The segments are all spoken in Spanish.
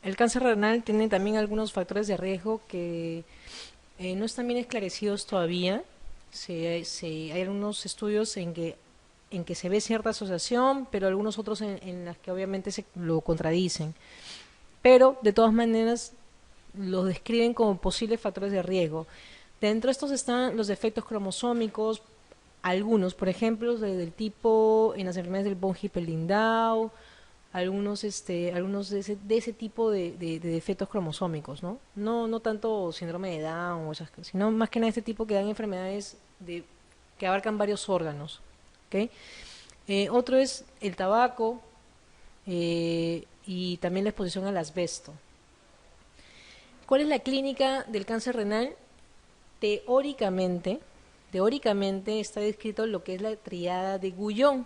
El cáncer renal tiene también algunos factores de riesgo que no están bien esclarecidos todavía. Hay algunos estudios en que se ve cierta asociación, pero algunos otros en las que obviamente se lo contradicen. Pero de todas maneras los describen como posibles factores de riesgo. Dentro de estos están los defectos cromosómicos, algunos, por ejemplo, del tipo en las enfermedades del von Hippel-Lindau, algunos de ese tipo de defectos cromosómicos, ¿no? No tanto síndrome de Down o esas cosas, sino más que nada este tipo que dan enfermedades que abarcan varios órganos, ¿ok? Otro es el tabaco y también la exposición al asbesto. ¿Cuál es la clínica del cáncer renal? Teóricamente, teóricamente está descrito lo que es la triada de Gullón.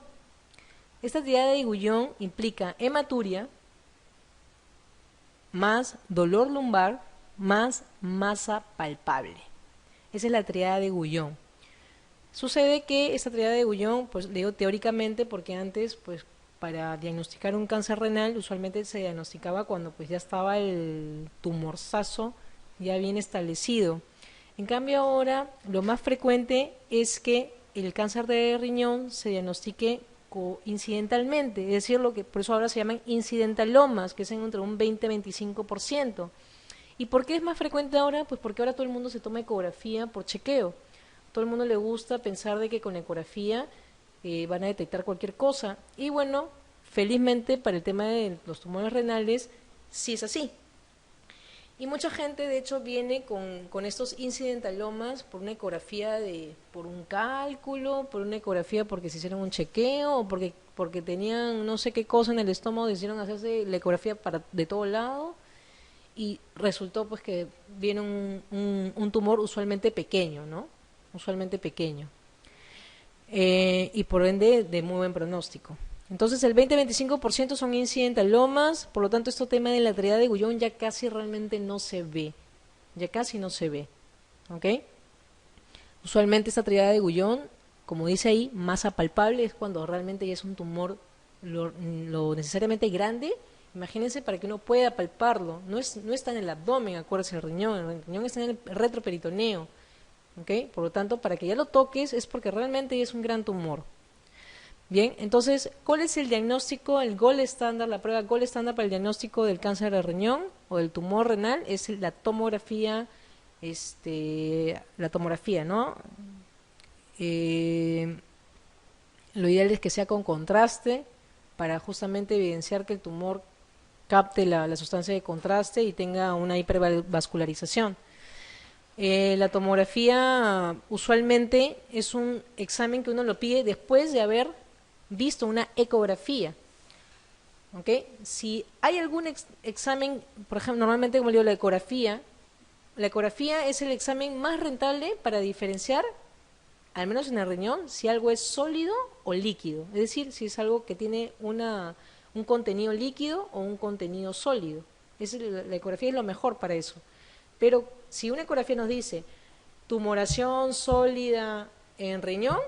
Esta triada de Gullón implica hematuria, más dolor lumbar, más masa palpable. Esa es la triada de Gullón. Sucede que esta triada de Gullón, pues digo teóricamente porque antes, pues para diagnosticar un cáncer renal, usualmente se diagnosticaba cuando pues ya estaba el tumorzazo ya bien establecido. En cambio ahora lo más frecuente es que el cáncer de riñón se diagnostique incidentalmente, es decir, lo que por eso ahora se llaman incidentalomas, que es entre un 20-25%. ¿Y por qué es más frecuente ahora? Pues porque ahora todo el mundo se toma ecografía por chequeo. Todo el mundo le gusta pensar de que con ecografía van a detectar cualquier cosa. Y bueno, felizmente para el tema de los tumores renales, sí es así. Y mucha gente, de hecho, viene con estos incidentalomas por una ecografía por un cálculo, por una ecografía porque se hicieron un chequeo, o porque tenían no sé qué cosa en el estómago, decidieron hacerse la ecografía de todo lado, y resultó pues que viene un tumor usualmente pequeño, ¿no? Usualmente pequeño. Y por ende de muy buen pronóstico. Entonces el 20-25% son incidentalomas, por lo tanto este tema de la triada de Gullón ya casi realmente no se ve, ya casi no se ve, ¿ok? Usualmente esta triada de Gullón, como dice ahí, masa palpable es cuando realmente ya es un tumor lo necesariamente grande. Imagínense para que uno pueda palparlo, no está en el abdomen, acuérdense, el riñón está en el retroperitoneo, ¿ok? Por lo tanto, para que ya lo toques es porque realmente ya es un gran tumor. Bien, entonces, ¿cuál es el diagnóstico, el gold estándar, la prueba gold estándar para el diagnóstico del cáncer de riñón o del tumor renal? Es la tomografía, la tomografía, ¿no? Eh, lo ideal es que sea con contraste para justamente evidenciar que el tumor capte la sustancia de contraste y tenga una hipervascularización. La tomografía usualmente es un examen que uno lo pide después de haber visto una ecografía. ¿Ok? Si hay algún examen, por ejemplo, normalmente como le digo, la ecografía es el examen más rentable para diferenciar, al menos en el riñón, si algo es sólido o líquido. Es decir, si es algo que tiene un contenido líquido o un contenido sólido. La ecografía es lo mejor para eso. Pero si una ecografía nos dice tumoración sólida en riñón,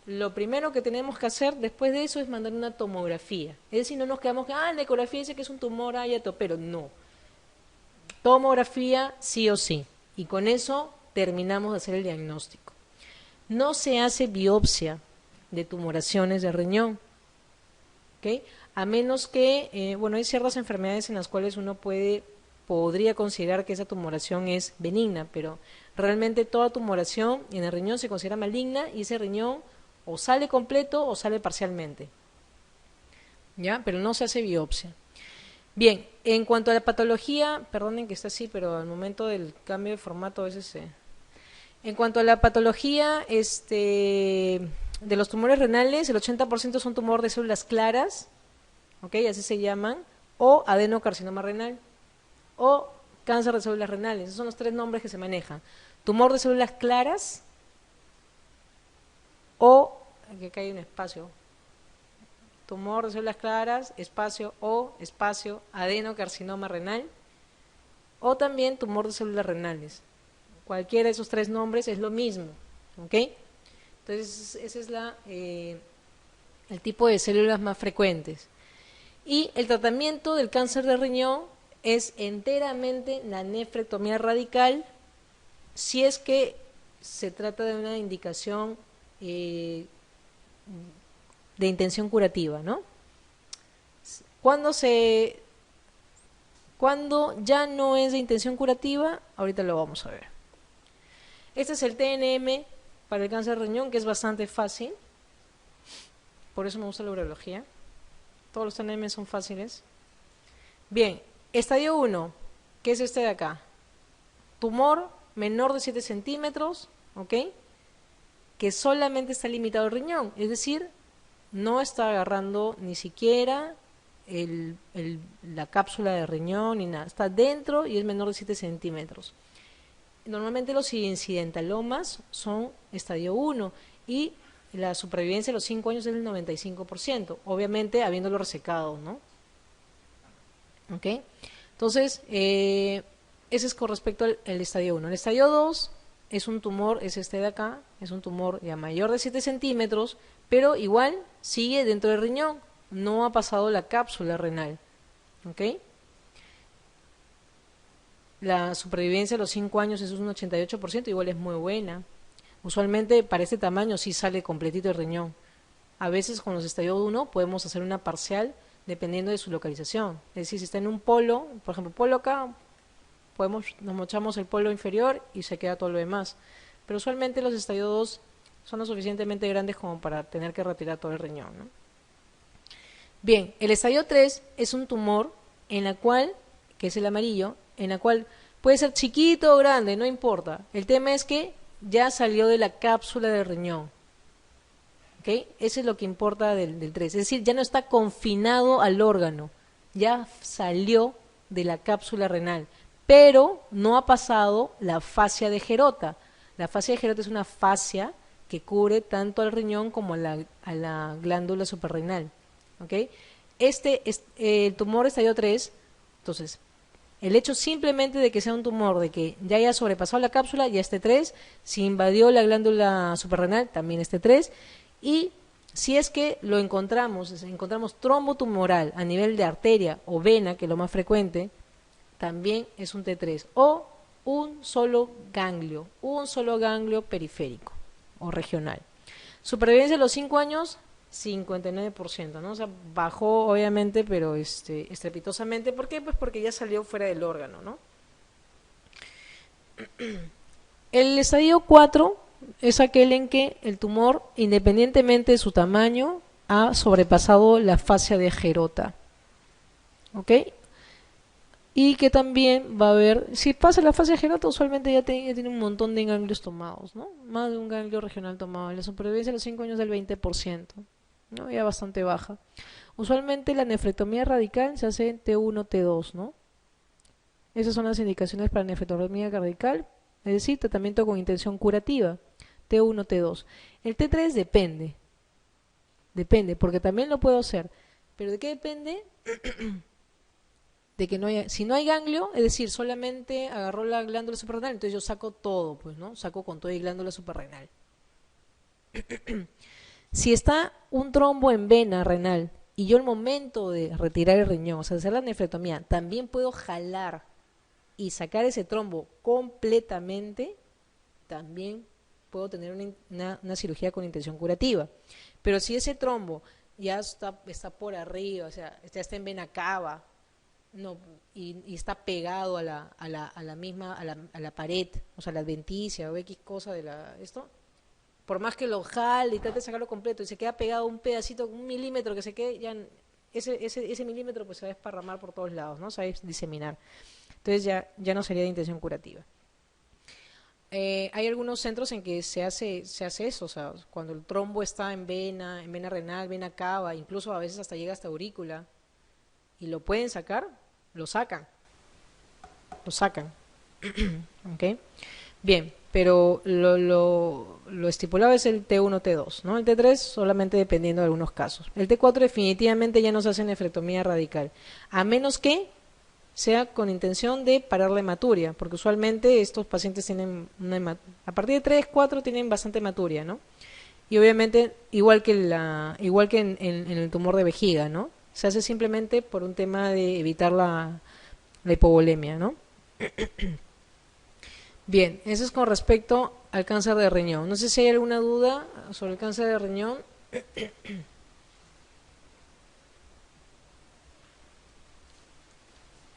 lo primero que tenemos que hacer después de eso es mandar una tomografía. Es decir, no nos quedamos que, la ecografía dice que es un tumor, pero no. Tomografía sí o sí. Y con eso terminamos de hacer el diagnóstico. No se hace biopsia de tumoraciones de riñón, ¿ok? A menos que, hay ciertas enfermedades en las cuales uno podría considerar que esa tumoración es benigna, pero realmente toda tumoración en el riñón se considera maligna y ese riñón o sale completo o sale parcialmente, ¿ya? Pero no se hace biopsia. Bien, en cuanto a la patología, perdonen que está así, pero al momento del cambio de formato a veces se... En cuanto a la patología de los tumores renales, el 80% son tumor de células claras, ¿ok? Así se llaman, o adenocarcinoma renal, o cáncer de células renales. Esos son los tres nombres que se manejan. Tumor de células claras o, aquí acá hay un espacio, tumor de células claras, espacio o, espacio, adenocarcinoma renal, o también tumor de células renales. Cualquiera de esos tres nombres es lo mismo, ¿ok? Entonces, ese es el tipo de células más frecuentes. Y el tratamiento del cáncer de riñón es enteramente la nefrectomía radical si es que se trata de una indicación de intención curativa, ¿no? Cuando cuando ya no es de intención curativa, ahorita lo vamos a ver. Este es el TNM para el cáncer de riñón, que es bastante fácil. Por eso me gusta la urología. Todos los TNM son fáciles. Bien, estadio 1, que es este de acá. Tumor menor de 7 centímetros, ¿ok? Que solamente está limitado al riñón, es decir, no está agarrando ni siquiera la cápsula de riñón ni nada, está dentro y es menor de 7 centímetros. Normalmente los incidentalomas son estadio 1 y la supervivencia a los 5 años es del 95%, obviamente habiéndolo resecado, ¿no? ¿Ok? Entonces, ese es con respecto al estadio 1. El estadio 2 es un tumor, es este de acá, es un tumor ya mayor de 7 centímetros, pero igual sigue dentro del riñón, no ha pasado la cápsula renal. ¿Ok? La supervivencia a los 5 años es un 88%, igual es muy buena. Usualmente para este tamaño sí sale completito el riñón. A veces con los estadios 1 podemos hacer una parcial dependiendo de su localización. Es decir, si está en un polo, por ejemplo, polo acá, nos mochamos el polo inferior y se queda todo lo demás. Pero usualmente los estadios 2 son lo suficientemente grandes como para tener que retirar todo el riñón, ¿no? Bien, el estadio 3 es un tumor en la cual, que es el amarillo, en la cual puede ser chiquito o grande, no importa. El tema es que ya salió de la cápsula del riñón. ¿Ok? Eso es lo que importa del 3. Es decir, ya no está confinado al órgano, ya salió de la cápsula renal, pero no ha pasado la fascia de Gerota. La fascia de Gerota es una fascia que cubre tanto al riñón como a la glándula suprarrenal. ¿Ok? El tumor estadio 3, entonces, el hecho simplemente de que sea un tumor, de que ya haya sobrepasado la cápsula, ya esté 3, si invadió la glándula suprarrenal, también esté 3, y si es que lo encontramos trombo tumoral a nivel de arteria o vena, que es lo más frecuente, también es un T3, o un solo ganglio periférico o regional. Supervivencia a los 5 años, 59%, ¿no? O sea, bajó obviamente, pero estrepitosamente. ¿Por qué? Pues porque ya salió fuera del órgano, ¿no? El estadio 4 es aquel en que el tumor, independientemente de su tamaño, ha sobrepasado la fascia de Gerota. ¿Ok? Y que también va a haber, si pasa la fascia de Gerota, usualmente ya tiene un montón de ganglios tomados, ¿no? Más de un ganglio regional tomado. La supervivencia a los 5 años del 20%, ¿no? Ya bastante baja. Usualmente la nefrectomía radical se hace en T1, T2, ¿no? Esas son las indicaciones para nefrectomía radical, es decir, tratamiento con intención curativa, T1, T2. El T3 depende, porque también lo puedo hacer. ¿Pero de qué depende? De que no haya, si no hay ganglio, es decir, solamente agarró la glándula suprarrenal, entonces yo saco todo, pues, ¿no? Saco con todo y glándula suprarrenal. Si está un trombo en vena renal y yo al momento de retirar el riñón, o sea, hacer la nefrectomía, también puedo jalar y sacar ese trombo completamente, también puedo tener una cirugía con intención curativa. Pero si ese trombo ya está por arriba, o sea, ya está en vena cava, no, y está pegado a la pared, o sea, la adventicia o X cosa de esto, por más que lo jale y trate de sacarlo completo y se queda pegado un pedacito, un milímetro que se quede, ya ese milímetro pues se va a esparramar por todos lados, ¿no? Se va a diseminar. Entonces ya no sería de intención curativa. Hay algunos centros en que se hace eso, o sea, cuando el trombo está en vena renal, vena cava, incluso a veces hasta llega hasta aurícula, y lo pueden sacar, lo sacan. ¿Ok? Bien, pero lo estipulado es el T1, T2, ¿no? El T3 solamente dependiendo de algunos casos. El T4 definitivamente ya no se hace nefrectomía radical, a menos que sea con intención de parar la hematuria, porque usualmente estos pacientes tienen a partir de 3, 4 tienen bastante hematuria, ¿no? Y obviamente, igual que en el tumor de vejiga, ¿no? Se hace simplemente por un tema de evitar la la hipovolemia, ¿no? Bien, eso es con respecto al cáncer de riñón. No sé si hay alguna duda sobre el cáncer de riñón.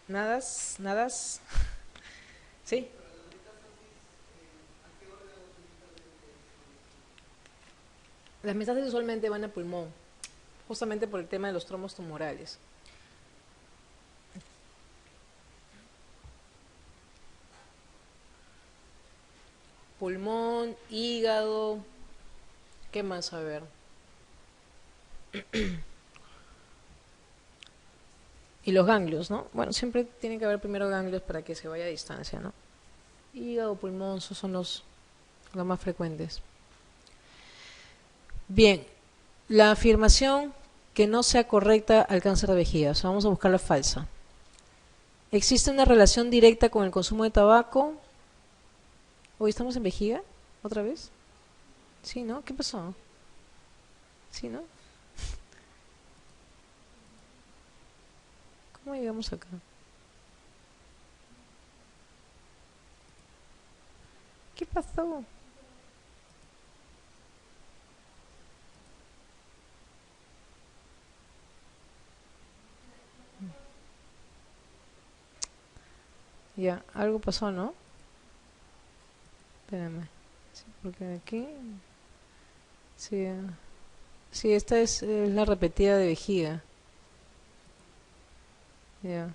Nadas, nadas. ¿Sí? Las metástasis usualmente van a pulmón, justamente por el tema de los tromos tumorales. Pulmón, hígado, ¿qué más? A ver. Y los ganglios, ¿no? Bueno, siempre tiene que haber primero ganglios para que se vaya a distancia, ¿no? Hígado, pulmón, esos son los más frecuentes. Bien, la afirmación que no sea correcta al cáncer de vejiga, o sea, vamos a buscar la falsa. ¿Existe una relación directa con el consumo de tabaco? ¿Hoy estamos en vejiga? ¿Otra vez? Sí, ¿no? ¿Qué pasó? Sí, ¿no? ¿Cómo llegamos acá? ¿Qué pasó? Ya, algo pasó, ¿no? Espérame. Sí, porque aquí... Sí, sí, esta es la repetida de vejiga. Ya,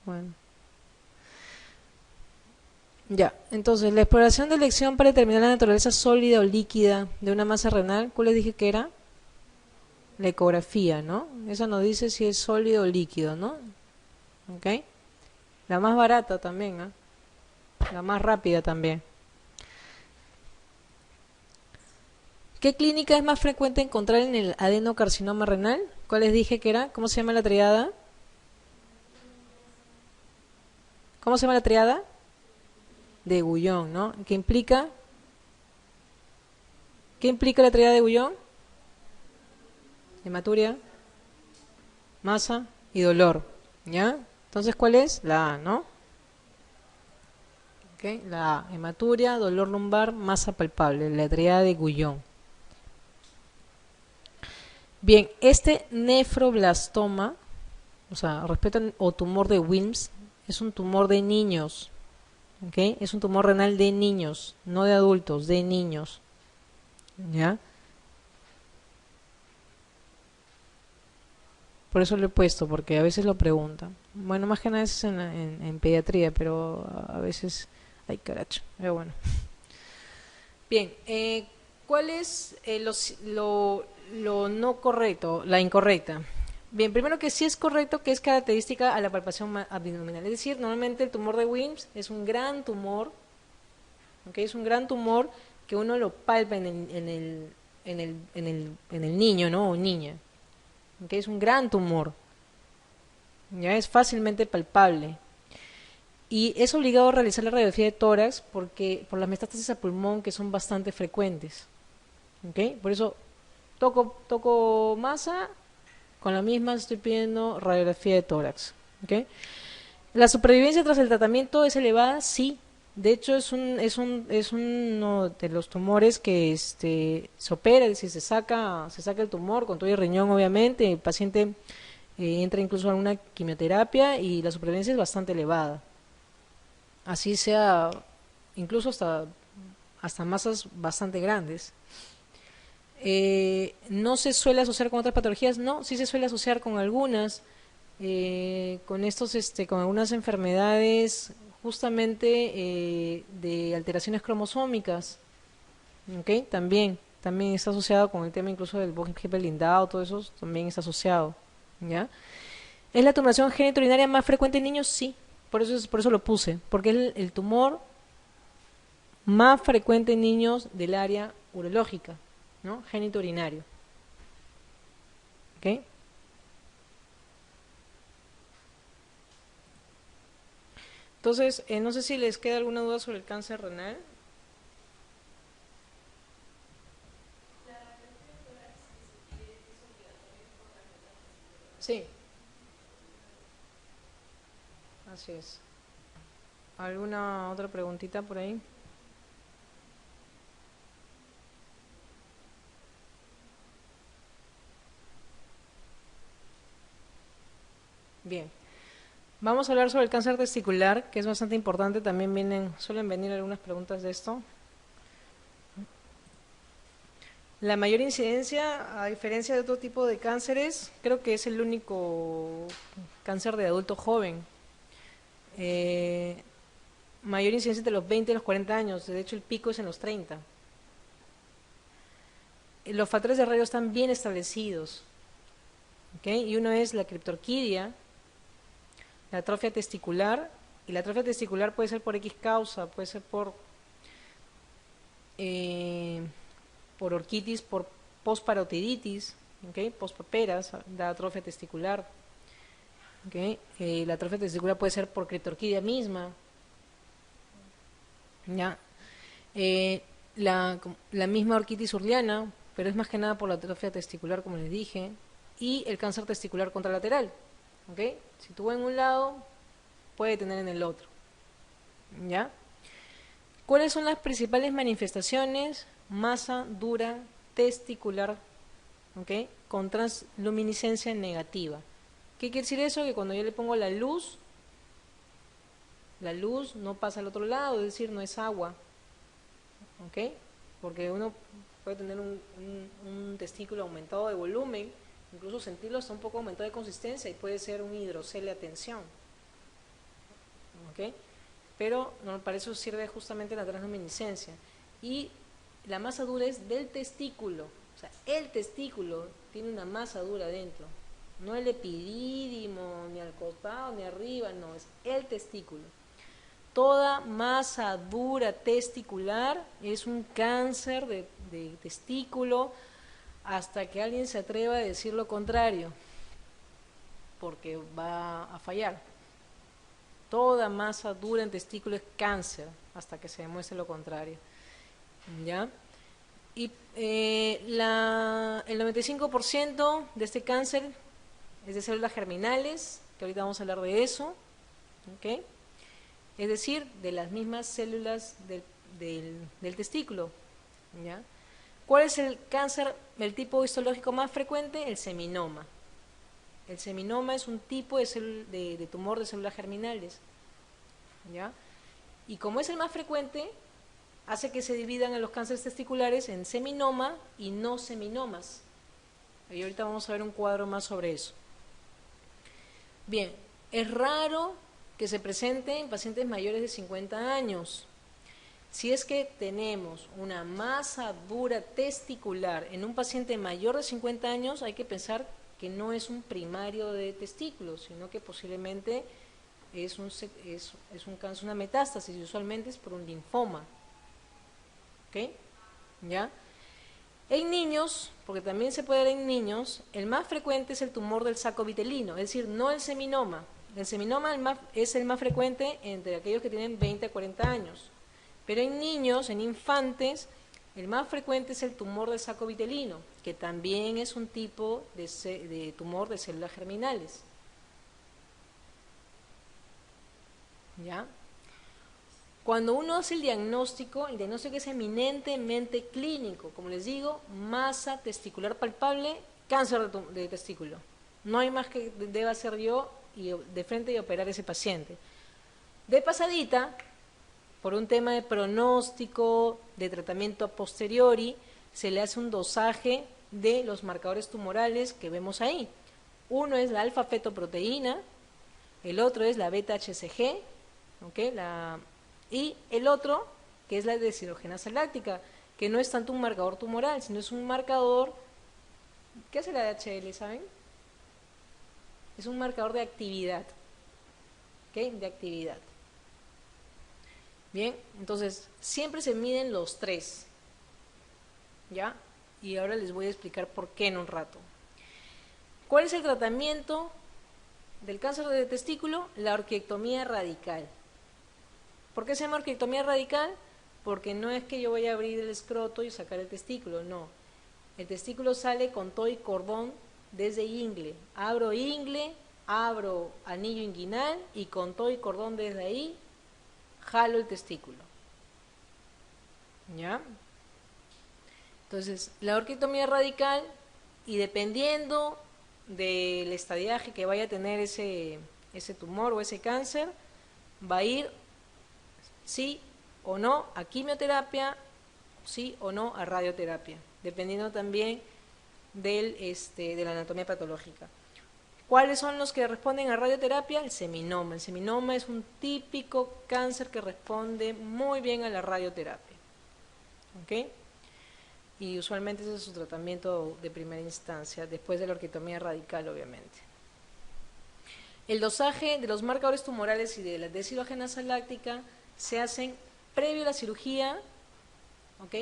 bueno. Ya, entonces, la exploración de elección para determinar la naturaleza sólida o líquida de una masa renal, ¿cuál les dije que era? La ecografía, ¿no? Esa nos dice si es sólido o líquido, ¿no? ¿Ok? La más barata también, ¿no? La más rápida también. ¿Qué clínica es más frecuente encontrar en el adenocarcinoma renal? ¿Cuál les dije que era? ¿Cómo se llama la triada? ¿Cómo se llama la triada? De Gullón, ¿no? ¿Qué implica la triada de Gullón? Hematuria, masa y dolor, ¿ya? Entonces, ¿cuál es? La A, ¿no? ¿Ok? La A, hematuria, dolor lumbar, masa palpable, la triada de Gullón. Bien, este nefroblastoma, o sea, respetan o tumor de Wilms, es un tumor de niños, ¿ok? Es un tumor renal de niños, no de adultos, de niños, ¿ya? Por eso lo he puesto, porque a veces lo preguntan. Bueno, más que nada es en pediatría, pero a veces... Ay, caracho, pero bueno. Bien, ¿cuál es lo no correcto, la incorrecta? Bien, primero que sí es correcto que es característica a la palpación abdominal. Es decir, normalmente el tumor de Wilms es un gran tumor, ¿ok? Es un gran tumor que uno lo palpa en el niño, ¿no? O niña, ¿ok? Es un gran tumor, ya es fácilmente palpable. Y es obligado a realizar la radiografía de tórax porque por las metástasis a pulmón que son bastante frecuentes, ¿ok? Por eso toco masa, con la misma estoy pidiendo radiografía de tórax, ¿ok? La supervivencia tras el tratamiento es elevada, sí. De hecho, es uno de los tumores que se opera, es decir, se saca el tumor con todo el riñón, obviamente. El paciente entra incluso a una quimioterapia y la supervivencia es bastante elevada. Así sea, incluso hasta masas bastante grandes. No se suele asociar con otras patologías, no, sí se suele asociar con algunas, con algunas enfermedades justamente de alteraciones cromosómicas, ¿ok? También está asociado con el tema incluso del Bogenje blindado, todo eso también está asociado, ¿ya? ¿Es la tumoración genitourinaria más frecuente en niños? Sí, por eso lo puse, porque es el tumor más frecuente en niños del área urológica, ¿no? Genitourinario, ¿ok? Entonces, no sé si les queda alguna duda sobre el cáncer renal. Sí. Así es. ¿Alguna otra preguntita por ahí? Bien. Vamos a hablar sobre el cáncer testicular, que es bastante importante. También suelen venir algunas preguntas de esto. La mayor incidencia, a diferencia de otro tipo de cánceres, creo que es el único cáncer de adulto joven. Eh, Mayor incidencia entre los 20 y los 40 años, de hecho el pico es en los 30. Los factores de riesgo están bien establecidos, ¿ok? Y uno es la criptorquidia, la atrofia testicular, y la atrofia testicular puede ser por X causa, puede ser eh, por orquitis, por posparotiditis, ¿ok? Pospaperas, da atrofia testicular, ¿ok? La atrofia testicular puede ser por criptorquidia misma, ¿ya? Eh, la misma orquitis urliana, pero es más que nada por la atrofia testicular, como les dije, y el cáncer testicular contralateral, ¿ok? Si tuvo en un lado, puede tener en el otro, ¿ya? ¿Cuáles son las principales manifestaciones? Masa dura testicular, ¿ok? Con transluminiscencia negativa. ¿Qué quiere decir eso? Que cuando yo le pongo la luz no pasa al otro lado, es decir, no es agua, ¿ok? Porque uno puede tener un testículo aumentado de volumen, incluso sentirlo hasta un poco aumentado de consistencia y puede ser un hidrocele a tensión, ¿ok? Pero no, para eso sirve justamente la transluminiscencia. Y la masa dura es del testículo, o sea, el testículo tiene una masa dura dentro, no el epidídimo, ni al costado, ni arriba, no, es el testículo. Toda masa dura testicular es un cáncer de testículo hasta que alguien se atreva a decir lo contrario, porque va a fallar. Toda masa dura en testículo es cáncer hasta que se demuestre lo contrario. ¿Ya? Y el 95% de este cáncer es de células germinales, que ahorita vamos a hablar de eso, ¿ok? Es decir, de las mismas células del testículo, ¿ya? ¿Cuál es el cáncer, el tipo histológico más frecuente? El seminoma. El seminoma es un tipo de tumor de células germinales, ¿ya? Y como es el más frecuente, hace que se dividan en los cánceres testiculares en seminoma y no seminomas. Y ahorita vamos a ver un cuadro más sobre eso. Bien, es raro que se presente en pacientes mayores de 50 años. Si es que tenemos una masa dura testicular en un paciente mayor de 50 años, hay que pensar que no es un primario de testículos, sino que posiblemente es un cáncer, una metástasis, y usualmente es por un linfoma. ¿Ok? ¿Ya? En niños, porque también se puede ver en niños, el más frecuente es el tumor del saco vitelino, es decir, no el seminoma. El seminoma es el más frecuente entre aquellos que tienen 20 a 40 años. Pero en niños, en infantes, el más frecuente es el tumor del saco vitelino, que también es un tipo de tumor de células germinales. ¿Ya? Cuando uno hace el diagnóstico es eminentemente clínico. Como les digo, masa testicular palpable, cáncer de testículo. No hay más que deba hacer yo de frente y operar ese paciente. De pasadita, por un tema de pronóstico, de tratamiento a posteriori, se le hace un dosaje de los marcadores tumorales que vemos ahí. Uno es la alfa-fetoproteína, el otro es la beta-HCG, ¿okay? Y el otro, que es la deshidrogenasa láctica, que no es tanto un marcador tumoral, sino es un marcador. ¿Qué hace la DHL, saben? Es un marcador de actividad, ¿ok? De actividad. Bien, entonces siempre se miden los tres, ¿ya? Y ahora les voy a explicar por qué en un rato. ¿Cuál es el tratamiento del cáncer de testículo? La orquiectomía radical. ¿Por qué se llama orquiectomía radical? Porque no es que yo voy a abrir el escroto y sacar el testículo, no. El testículo sale con todo y cordón desde ingle. Abro ingle, abro anillo inguinal y con todo y cordón desde ahí jalo el testículo. ¿Ya? Entonces, la orquiectomía radical, y dependiendo del estadiaje que vaya a tener ese tumor o ese cáncer, va a ir sí o no a quimioterapia, sí o no a radioterapia, dependiendo también de la anatomía patológica. ¿Cuáles son los que responden a radioterapia? El seminoma. El seminoma es un típico cáncer que responde muy bien a la radioterapia. ¿Ok? Y usualmente ese es su tratamiento de primera instancia, después de la orquiectomía radical, obviamente. El dosaje de los marcadores tumorales y de la deshidrogenasa láctica se hacen previo a la cirugía, ¿ok?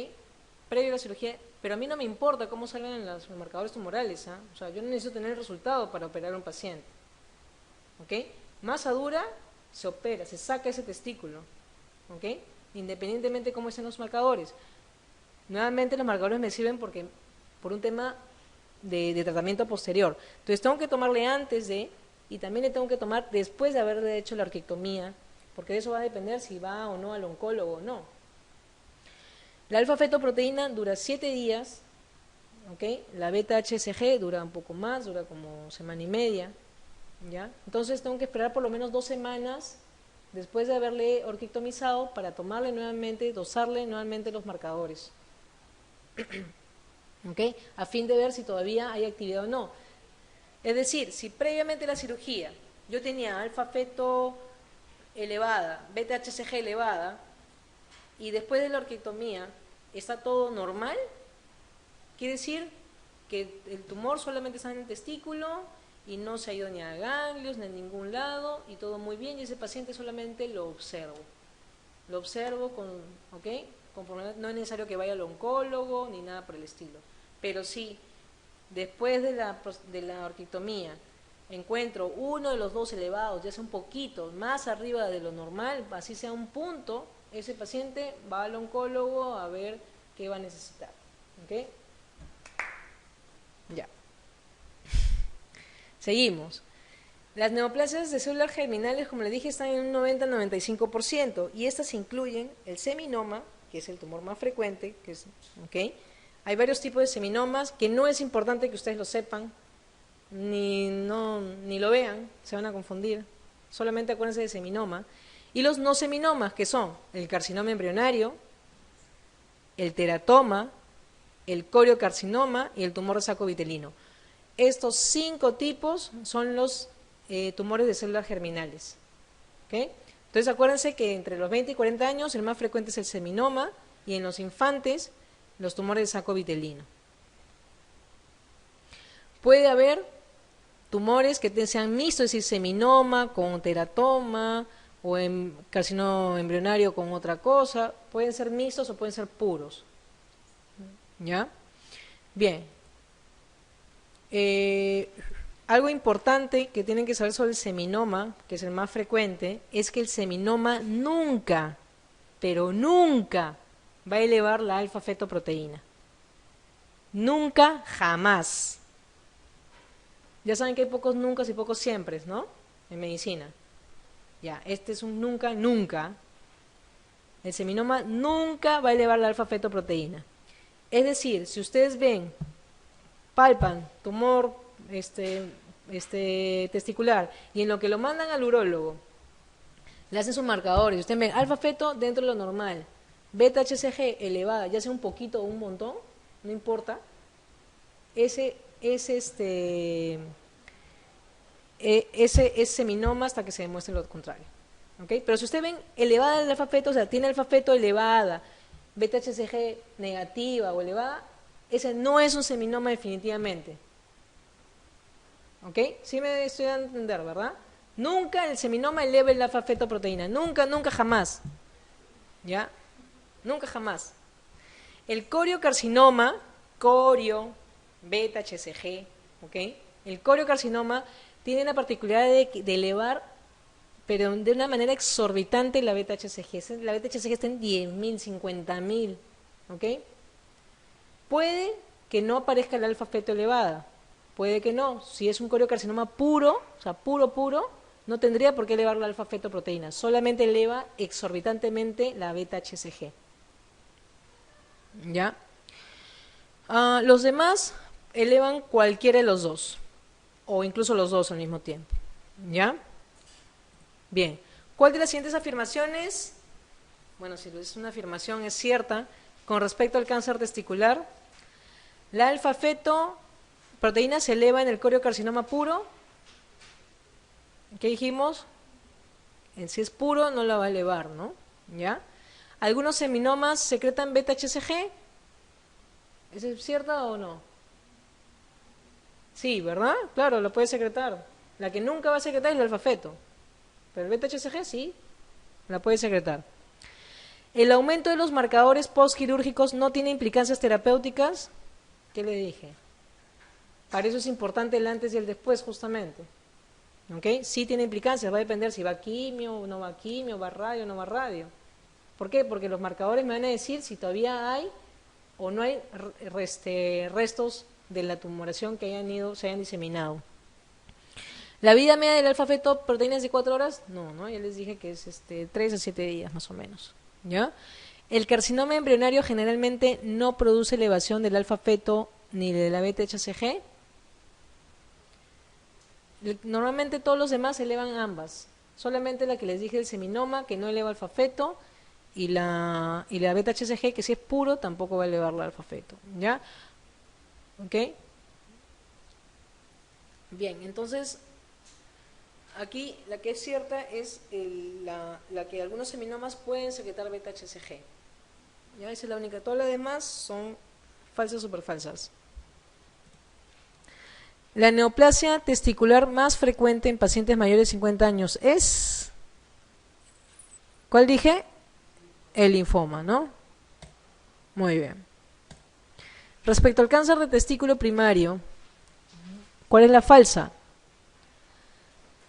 Previo a la cirugía, pero a mí no me importa cómo salgan los marcadores tumorales, ¿ah? O sea, yo no necesito tener el resultado para operar a un paciente, ¿ok? Masa dura, se opera, se saca ese testículo, ¿ok? Independientemente de cómo estén los marcadores. Nuevamente los marcadores me sirven por un tema de tratamiento posterior. Entonces tengo que tomarle antes de, y también le tengo que tomar después de haberle hecho la orquiectomía, porque de eso va a depender si va o no al oncólogo o no. La alfa-fetoproteína dura 7 días, ¿ok? La beta-HCG dura un poco más, dura como semana y media, ¿ya? Entonces tengo que esperar por lo menos 2 semanas después de haberle orquiectomizado para tomarle nuevamente, dosarle nuevamente los marcadores, ¿ok? A fin de ver si todavía hay actividad o no. Es decir, si previamente a la cirugía yo tenía alfa-feto elevada, beta-HCG elevada, y después de la orquiectomía está todo normal, quiere decir que el tumor solamente está en el testículo y no se ha ido ni a ganglios ni a ningún lado y todo muy bien, y ese paciente solamente lo observo. Lo observo ¿ok? No es necesario que vaya al oncólogo ni nada por el estilo. Pero sí, después de la orquiectomía encuentro uno de los dos elevados, ya sea un poquito más arriba de lo normal, así sea un punto, ese paciente va al oncólogo a ver qué va a necesitar. ¿Ok? Ya. Seguimos. Las neoplasias de células germinales, como les dije, están en un 90-95%, y estas incluyen el seminoma, que es el tumor más frecuente, ¿ok? Hay varios tipos de seminomas que no es importante que ustedes lo sepan, ni lo vean, se van a confundir. Solamente acuérdense de seminoma. Y los no seminomas, que son el carcinoma embrionario, el teratoma, el coriocarcinoma y el tumor de saco vitelino. Estos 5 tipos son los tumores de células germinales. ¿Okay? Entonces acuérdense que entre los 20 y 40 años el más frecuente es el seminoma, y en los infantes los tumores de saco vitelino. Puede haber tumores que sean mixtos, es decir, seminoma con teratoma o carcinoma embrionario con otra cosa. Pueden ser mixtos o pueden ser puros. ¿Ya? Bien. Algo importante que tienen que saber sobre el seminoma, que es el más frecuente, es que el seminoma nunca, pero nunca va a elevar la alfa-fetoproteína. Nunca, jamás. Ya saben que hay pocos nunca y pocos siempre, ¿no? En medicina. Ya, este es un nunca, nunca. El seminoma nunca va a elevar la alfa-fetoproteína. Es decir, si ustedes palpan tumor testicular, y en lo que lo mandan al urólogo le hacen sus marcadores, ustedes ven alfa-feto dentro de lo normal, beta-HCG elevada, ya sea un poquito o un montón, no importa, ese es seminoma hasta que se demuestre lo contrario. ¿Okay? Pero si ustedes ven elevada el alfa-feto, o sea, tiene alfa-feto elevada, beta-HCG negativa o elevada, ese no es un seminoma definitivamente. ¿Ok? Sí me estoy dando a entender, ¿verdad? Nunca el seminoma eleva la alfa-fetoproteína. Nunca, nunca, jamás. ¿Ya? Nunca, jamás. El coriocarcinoma, beta-HCG, ¿ok? El coriocarcinoma tiene la particularidad de elevar, pero de una manera exorbitante, la beta-HCG. La beta-HCG está en 10.000, 50.000, ¿ok? Puede que no aparezca la alfa-feto elevada, puede que no. Si es un coriocarcinoma puro, o sea, puro, no tendría por qué elevar la alfa-fetoproteína, solamente eleva exorbitantemente la beta-HCG. ¿Ya? Los demás elevan cualquiera de los dos, o incluso los dos al mismo tiempo. ¿Ya? Bien. ¿Cuál de las siguientes afirmaciones, bueno, si es una afirmación, es cierta, con respecto al cáncer testicular? La alfa-fetoproteína se eleva en el coriocarcinoma puro. ¿Qué dijimos? Si es puro no la va a elevar, ¿no? ¿Ya? ¿Algunos seminomas secretan beta-HCG? ¿Es cierta o no? Sí, ¿verdad? Claro, lo puede secretar. La que nunca va a secretar es el alfa-feto. Pero el beta-HCG sí, la puede secretar. ¿El aumento de los marcadores postquirúrgicos no tiene implicancias terapéuticas? ¿Qué le dije? Para eso es importante el antes y el después, justamente. ¿Ok? Sí tiene implicancias, va a depender si va a quimio, o no va a quimio, va a radio o no va a radio. ¿Por qué? Porque los marcadores me van a decir si todavía hay o no hay restos de la tumoración que se hayan diseminado. ¿La vida media del alfa-fetoproteína es de 4 horas? No, ya les dije que es 3 a 7 días más o menos. ¿Ya? El carcinoma embrionario generalmente no produce elevación del alfa-feto ni de la beta-HCG. Normalmente todos los demás elevan ambas. Solamente la que les dije, el seminoma, que no eleva alfa-feto, y la beta-HCG, que si es puro, tampoco va a elevar la alfa-feto. ¿Ya? ¿Ok? Bien, entonces, aquí la que es cierta es la que algunos seminomas pueden secretar beta-HCG. ¿Ya? Esa es la única. Todas las demás son falsas, super falsas. La neoplasia testicular más frecuente en pacientes mayores de 50 años es... ¿Cuál dije? El linfoma, ¿no? Muy bien. Respecto al cáncer de testículo primario, ¿cuál es la falsa?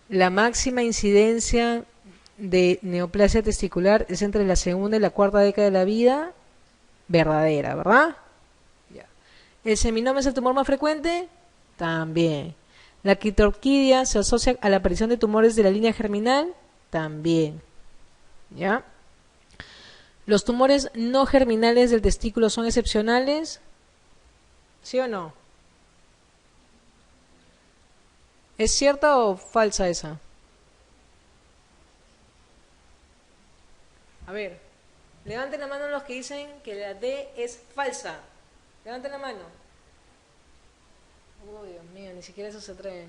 La máxima incidencia de neoplasia testicular es entre la segunda y la cuarta década de la vida. Verdadera, ¿verdad? Ya. ¿El seminoma es el tumor más frecuente? También. ¿La quitorquidia se asocia a la aparición de tumores de la línea germinal? También. ¿Ya? ¿Los tumores no germinales del testículo son excepcionales? ¿Sí o no? ¿Es cierta o falsa esa? A ver, levanten la mano los que dicen que la D es falsa. Levanten la mano. Oh, Dios mío, ni siquiera eso se atreven.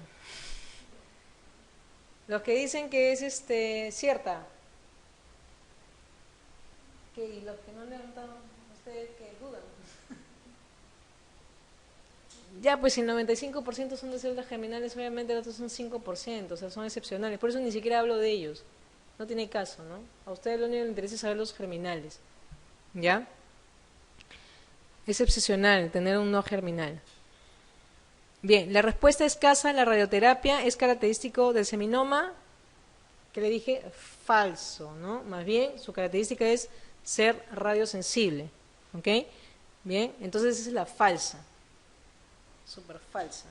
Los que dicen que es cierta. ¿Y los que no levantaron, ustedes que dudan? Ya, pues si el 95% son de células germinales, obviamente los otros son 5%, o sea, son excepcionales. Por eso ni siquiera hablo de ellos. No tiene caso, ¿no? A ustedes lo único que les interesa es saber los germinales. ¿Ya? Es excepcional tener un no germinal. Bien, la respuesta escasa en la radioterapia es característico del seminoma. ¿Qué le dije? Falso, ¿no? Más bien, su característica es ser radiosensible. ¿Ok? Bien, entonces esa es la falsa. Súper falsa.